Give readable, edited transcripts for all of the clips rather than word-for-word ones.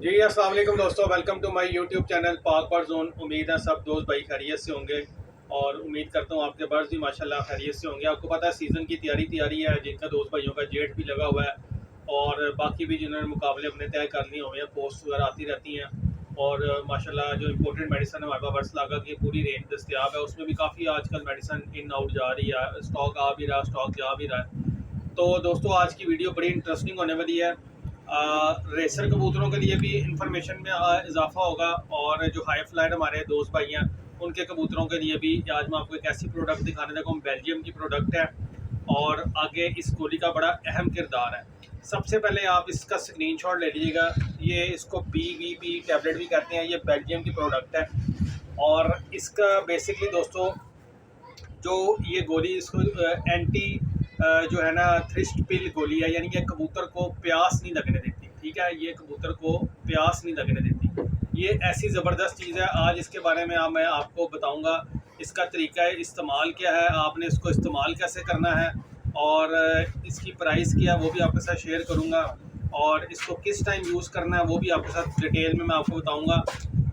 जी अस्सलाम वालेकुम दोस्तों, welcome to my YouTube channel Pak पर जोन। उम्मीद है सब दोस्त भाई खैरियत से होंगे और उम्मीद करता हूँ आपके बर्ड्स भी माशाल्लाह खैरियत से होंगे। आपको पता है सीज़न की तैयारी है, जिनका दोस्त भाइयों का जेठ भी लगा हुआ है और बाकी भी जिन्होंने मुकाबले अपने तय कर लिए हुए हैं, पोस्ट वगैरह आती रहती हैं। और माशाल्लाह जो इम्पोर्टेंट मेडिसन है हमारे पास बर्ड्स लागा की पूरी रेंज दस्तियाब है। उसमें भी काफ़ी आजकल मेडिसन इन आउट जा रही है, स्टॉक आ भी रहा, स्टॉक जा भी रहा है। तो दोस्तों आज की वीडियो बड़ी इंटरेस्टिंग होने वाली है। रेसर कबूतरों के लिए भी इंफॉर्मेशन में इजाफा होगा और जो हाई फ्लायर हमारे दोस्त भाई हैं उनके कबूतरों के लिए भी आज मैं आपको एक ऐसी प्रोडक्ट दिखाने लगा हूँ, बेल्जियम की प्रोडक्ट है और आगे इस गोली का बड़ा अहम किरदार है। सबसे पहले आप इसका स्क्रीनशॉट ले लीजिएगा। ये इसको BVP टैबलेट भी कहते हैं, ये बेल्जियम की प्रोडक्ट है और इसका बेसिकली दोस्तों जो ये गोली इसको एंटी जो है ना थ्रिस्ट पिल गोली है, यानी कि कबूतर को प्यास नहीं लगने देती। ठीक है, ये कबूतर को प्यास नहीं लगने देती। ये ऐसी ज़बरदस्त चीज़ है, आज इसके बारे में मैं आपको बताऊंगा। इसका तरीका इस्तेमाल क्या है, आपने इसको इस्तेमाल कैसे करना है और इसकी प्राइस क्या है वो भी आपके साथ शेयर करूँगा और इसको किस टाइम यूज़ करना है वो भी आपके साथ डिटेल में मैं आपको बताऊँगा।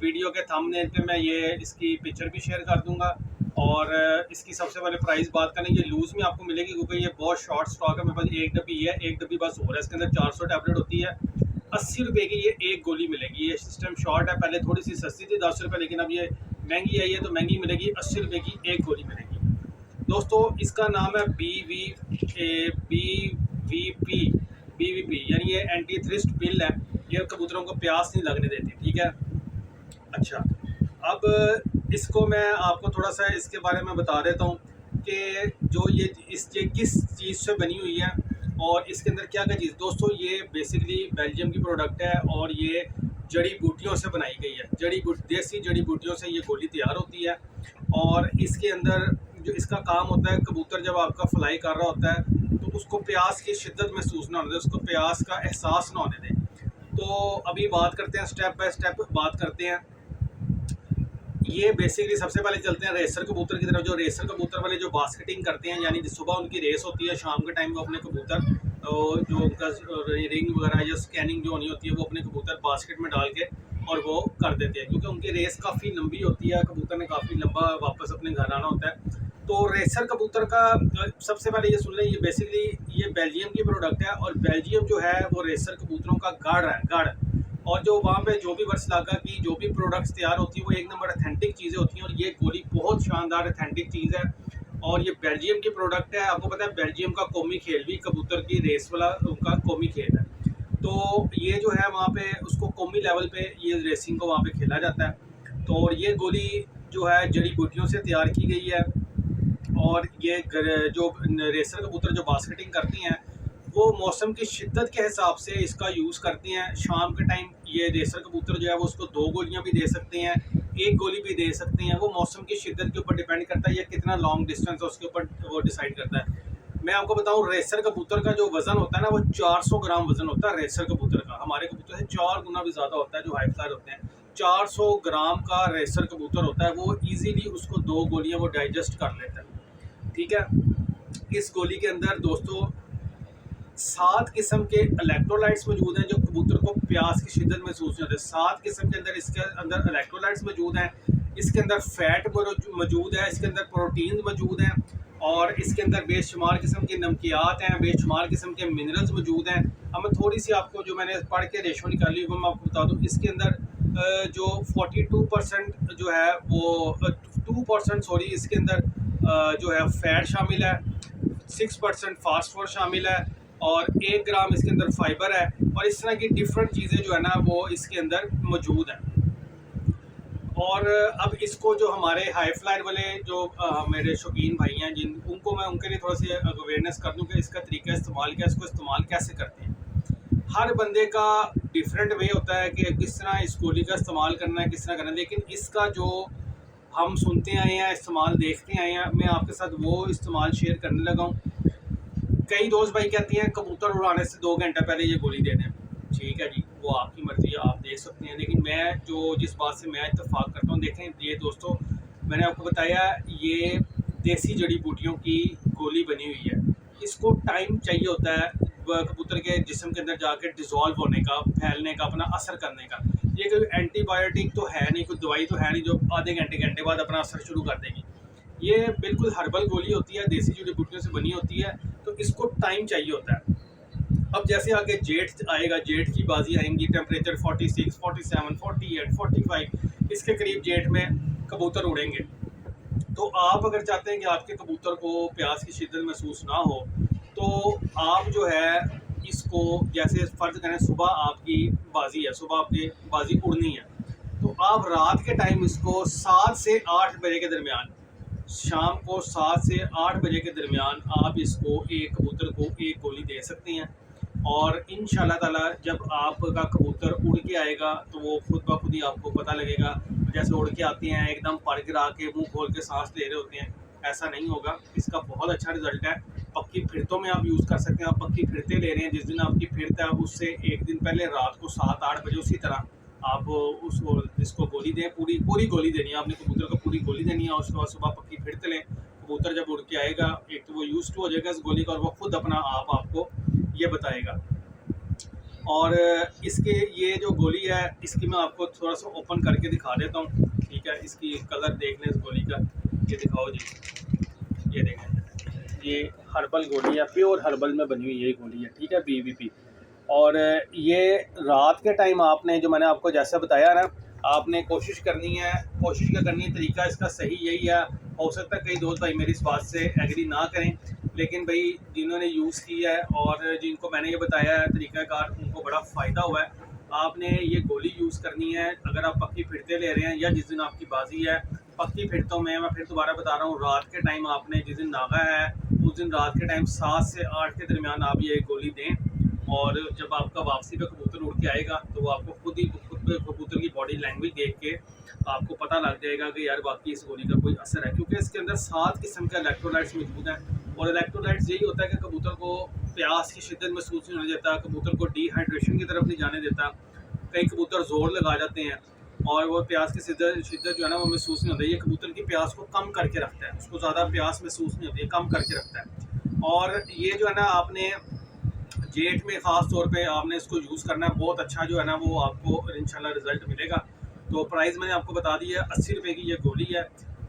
वीडियो के थंबनेल पे मैं ये इसकी पिक्चर भी शेयर कर दूँगा और इसकी सबसे पहले प्राइस बात करें, ये लूज़ में आपको मिलेगी क्योंकि ये बहुत शॉर्ट स्टॉक है। मेरे पास एक डब्बी है, एक डब्बी बस हो रहा है। इसके अंदर 400 टैबलेट होती है। 80 रुपये की ये एक गोली मिलेगी। ये सिस्टम शॉर्ट है, पहले थोड़ी सी सस्ती थी 10 रुपये, लेकिन अब ये महंगी आई है तो महंगी मिलेगी। 80 रुपये की एक गोली मिलेगी दोस्तों। इसका नाम है BVP यानी ये एंटी थ्रिस्ट पिल है। ये कबूतरों को प्यास नहीं लगने देती। ठीक है, अच्छा अब इसको मैं आपको थोड़ा सा इसके बारे में बता देता हूँ कि जो ये किस चीज़ से बनी हुई है और इसके अंदर क्या क्या चीज़। दोस्तों ये बेसिकली बेल्जियम की प्रोडक्ट है और ये जड़ी बूटियों से बनाई गई है। देसी जड़ी बूटियों से ये गोली तैयार होती है और इसके अंदर जो इसका काम होता है, कबूतर जब आपका फ्लाई कर रहा होता है तो उसको प्यास की शिद्दत महसूस ना होने दें, उसको प्यास का एहसास ना होने दें। तो अभी बात करते हैं, स्टेप बाय स्टेप बात करते हैं। ये बेसिकली सबसे पहले चलते हैं रेसर कबूतर की तरफ। जो रेसर कबूतर वाले जो बास्केटिंग करते हैं, यानी सुबह उनकी रेस होती है, शाम के टाइम वो अपने कबूतर जो उनका रिंग वगैरह या स्कैनिंग जो होनी होती है वो अपने कबूतर बास्केट में डाल के और वो कर देते हैं, क्योंकि उनकी रेस काफ़ी लंबी होती है। कबूतर ने काफ़ी लंबा वापस अपने घर आना होता है। तो रेसर कबूतर का सबसे पहले ये सुन लें, ये बेसिकली ये बेल्जियम की प्रोडक्ट है और बेल्जियम जो है वो रेसर कबूतरों का गढ़ है, गढ़। और जो वहाँ पे जो भी वर्सलागा की जो भी प्रोडक्ट्स तैयार होती है वो एक नंबर अथेंटिक चीज़ें होती हैं और ये गोली बहुत शानदार अथेंटिक चीज़ है और ये बेल्जियम की प्रोडक्ट है। आपको पता है बेल्जियम का कौमी खेल भी कबूतर की रेस वाला उनका कौमी खेल है। तो ये जो है वहाँ पे उसको कौमी लेवल पे ये रेसिंग को वहाँ पे खेला जाता है। तो और ये गोली जो है जड़ी बूटियों से तैयार की गई है और ये जो रेसर कबूतर जो बास्केटिंग करती हैं वो मौसम की शिद्दत के हिसाब से इसका यूज़ करती हैं। शाम के टाइम ये रेसर कबूतर जो है वो उसको 2 गोलियां भी दे सकते हैं, 1 गोली भी दे सकते हैं। वो मौसम की शिद्दत के ऊपर डिपेंड करता है, या कितना लॉन्ग डिस्टेंस है उसके ऊपर वो डिसाइड करता है। मैं आपको बताऊं, रेसर कबूतर का जो वज़न होता है ना वो 400 ग्राम वज़न होता है रेसर कबूतर का। हमारे कबूतर से 4 गुना भी ज़्यादा होता है जो हाई फ्लायर होते हैं। 400 ग्राम का रेसर कबूतर होता है, वो ईजीली उसको 2 गोलियाँ वो डाइजेस्ट कर लेता है। ठीक है, इस गोली के अंदर दोस्तों 7 किस्म के इलेक्ट्रोलाइट्स मौजूद हैं जो कबूतर को प्यास की शिद्दत महसूस नहीं होती। 7 किस्म के अंदर इसके अंदर इलेक्ट्रोलाइट्स मौजूद हैं। इसके अंदर फैट मौजूद है, इसके अंदर प्रोटीन मौजूद हैं और इसके अंदर बेशुमार किस्म की नमकियात हैं, बेशुमार किस्म के मिनरल्स मौजूद हैं। अब मैं थोड़ी सी आपको जो मैंने पढ़ के रेशो निकाली वो मैं आपको बता दूँ। इसके अंदर जो 42% जो है वो 2% सॉरी, इसके अंदर जो है फैट शामिल है, 6% फास्फोर शामिल है और 1 ग्राम इसके अंदर फाइबर है और इस तरह की डिफरेंट चीज़ें जो है ना वो इसके अंदर मौजूद हैं। और अब इसको जो हमारे हाई फ्लायर वाले जो मेरे शौकीन भाई हैं जिन उनको मैं उनके लिए थोड़ा सी अवेयरनेस कर दूं कि इसका तरीका इस्तेमाल क्या है, इसको इस्तेमाल कैसे करते हैं। हर बंदे का डिफरेंट वे होता है कि किस तरह इस गोली का इस्तेमाल करना है, किस तरह करना है, लेकिन इसका जो हम सुनते आए हैं, इस्तेमाल देखते आए हैं, मैं आपके साथ वो इस्तेमाल शेयर करने लगा हूँ। कई दोस्त भाई कहती हैं कबूतर उड़ाने से 2 घंटे पहले ये गोली दे दें। ठीक है जी, वो आपकी मर्ज़ी है, आप देख सकते हैं, लेकिन मैं जिस बात से मैं इत्तेफाक करता हूँ, देखें ये दोस्तों मैंने आपको बताया ये देसी जड़ी बूटियों की गोली बनी हुई है। इसको टाइम चाहिए होता है कबूतर के जिस्म के अंदर जाकर डिज़ोल्व होने का, फैलने का, अपना असर करने का। ये कोई एंटीबायोटिक तो है नहीं, कोई दवाई तो है नहीं जो आधे घंटे बाद अपना असर शुरू कर देगी। ये बिल्कुल हर्बल गोली होती है, देसी जड़ी बूटियों से बनी होती है, तो इसको टाइम चाहिए होता है। अब जैसे आगे जेठ आएगा, जेठ की बाजी आएंगी, टेम्परेचर 46, 47, 48, 45 इसके करीब जेठ में कबूतर उड़ेंगे। तो आप अगर चाहते हैं कि आपके कबूतर को प्यास की शिद्दत महसूस ना हो, तो आप जो है इसको, जैसे फ़र्ज़ करें सुबह आपकी बाजी है, सुबह आपकी बाजी उड़नी है, तो आप रात के टाइम इसको 7 से 8 बजे के दरमियान, शाम को 7 से 8 बजे के दरमियान आप इसको एक कबूतर को एक गोली दे सकते हैं। और इंशाल्लाह ताला जब आपका कबूतर उड़ के आएगा तो वो खुद ब खुद ही आपको पता लगेगा। जैसे उड़ के आते हैं एकदम पर गिरा के मुंह खोल के सांस ले रहे होते हैं, ऐसा नहीं होगा। इसका बहुत अच्छा रिजल्ट है। पक्की फिरतों में आप यूज़ कर सकते हैं। आप पक्की फिरते ले रहे हैं, जिस दिन आपकी फिरत है उससे एक दिन पहले रात को 7-8 बजे उसी तरह आप उसको इसको गोली दें। पूरी पूरी गोली देनी है आपने, कबूतर को पूरी गोली देनी है। उसके बाद सुबह पक्की फिरते लें। कबूतर जब उड़ के आएगा, एक तो वो यूज़ टू हो जाएगा इस गोली का, और वो खुद अपना आप आपको ये बताएगा। और इसके ये जो गोली है, इसकी मैं आपको थोड़ा सा ओपन करके दिखा देता हूँ, ठीक है। इसकी कलर देख लें इस गोली का, ये दिखाओ जी, ये देखें, ये हर्बल गोली है, प्योर हर्बल में बनी हुई ये गोली है, ठीक है, BVP। और ये रात के टाइम आपने, जो मैंने आपको जैसा बताया ना, आपने कोशिश करनी है, कोशिश क्या करनी है, तरीका इसका सही यही है। हो सकता है कई दोस्त भाई मेरी इस बात से एग्री ना करें, लेकिन भाई जिन्होंने यूज़ किया है और जिनको मैंने ये बताया है तरीक़ाकार, उनको बड़ा फ़ायदा हुआ है। आपने ये गोली यूज़ करनी है अगर आप पक्की फिरते ले रहे हैं, या जिस दिन आपकी बाजी है। पक्की फिरतों में मैं फिर दोबारा बता रहा हूँ, रात के टाइम आपने, जिस दिन नागा है उस दिन रात के टाइम 7 से 8 के दरमियान आप ये गोली दें। और जब आपका वापसी पे कबूतर उड़ के आएगा तो वो आपको खुद कबूतर की बॉडी लैंग्वेज देख के आपको पता लग जाएगा कि यार वाकई इस गोली का कोई असर है, क्योंकि इसके अंदर 7 किस्म के इलेक्ट्रोलाइट्स मौजूद हैं। और इलेक्ट्रोलाइट्स यही होता है कि कबूतर को प्यास की शिद्दत महसूस नहीं होने देता, कबूतर को डिहाइड्रेशन की तरफ नहीं जाने देता। कई कबूतर जोर लगा जाते हैं और वो प्यास की शिद्दत जो है ना वो महसूस नहीं होती। ये कबूतर की प्यास को कम करके रखता है, उसको ज़्यादा प्यास महसूस नहीं होती, कम करके रखता है। और ये जो है ना, आपने जेठ में ख़ास तौर पे आपने इसको यूज़ करना है। बहुत अच्छा जो है ना वो आपको इंशाल्लाह रिज़ल्ट मिलेगा। तो प्राइस मैंने आपको बता दी है, 80 रुपये की ये गोली है।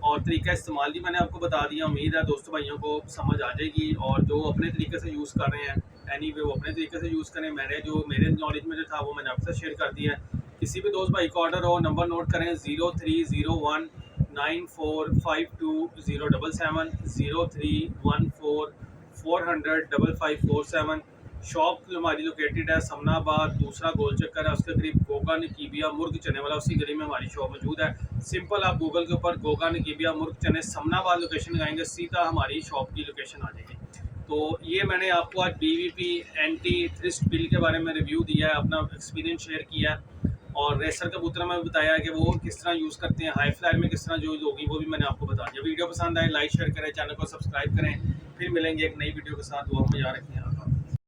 और तरीका इस्तेमाल भी मैंने आपको बता दिया। उम्मीद है दोस्तों भाइयों को समझ आ जाएगी। और जो अपने तरीके से यूज़ कर रहे हैं, एनीवे वो अपने तरीके से यूज़ करें। मेरे नॉलेज में जो था वो मैंने आपसे शेयर कर दिया है। किसी भी दोस्त भाई को ऑर्डर हो, नंबर नोट करें 0301 9452 077 0314 400 5547। शॉप हमारी लोकेटेड है समनाबाद, दूसरा गोल चक्कर है, उसके करीब गोगा नकीबिया मुर्ग चने वाला, उसी गली में हमारी शॉप मौजूद है। सिंपल आप गूगल के ऊपर गोगा नकीबिया मुर्ग चने समनाबाद लोकेशन लगाएंगे, सीधा हमारी शॉप की लोकेशन आ जाएगी। तो ये मैंने आपको आज BVP एंटी थ्रिस्ट पिल के बारे में रिव्यू दिया है, अपना एक्सपीरियंस शेयर किया है। और रेसर कबूतर में बताया है कि वो किस तरह यूज़ करते हैं, हाई फ्लायर में किस तरह यूज़ होगी, वो भी मैंने आपको बता दिया। वीडियो पसंद आए लाइक शेयर करें, चैनल को सब्सक्राइब करें। फिर मिलेंगे एक नई वीडियो के साथ। दुआ में याद रखें।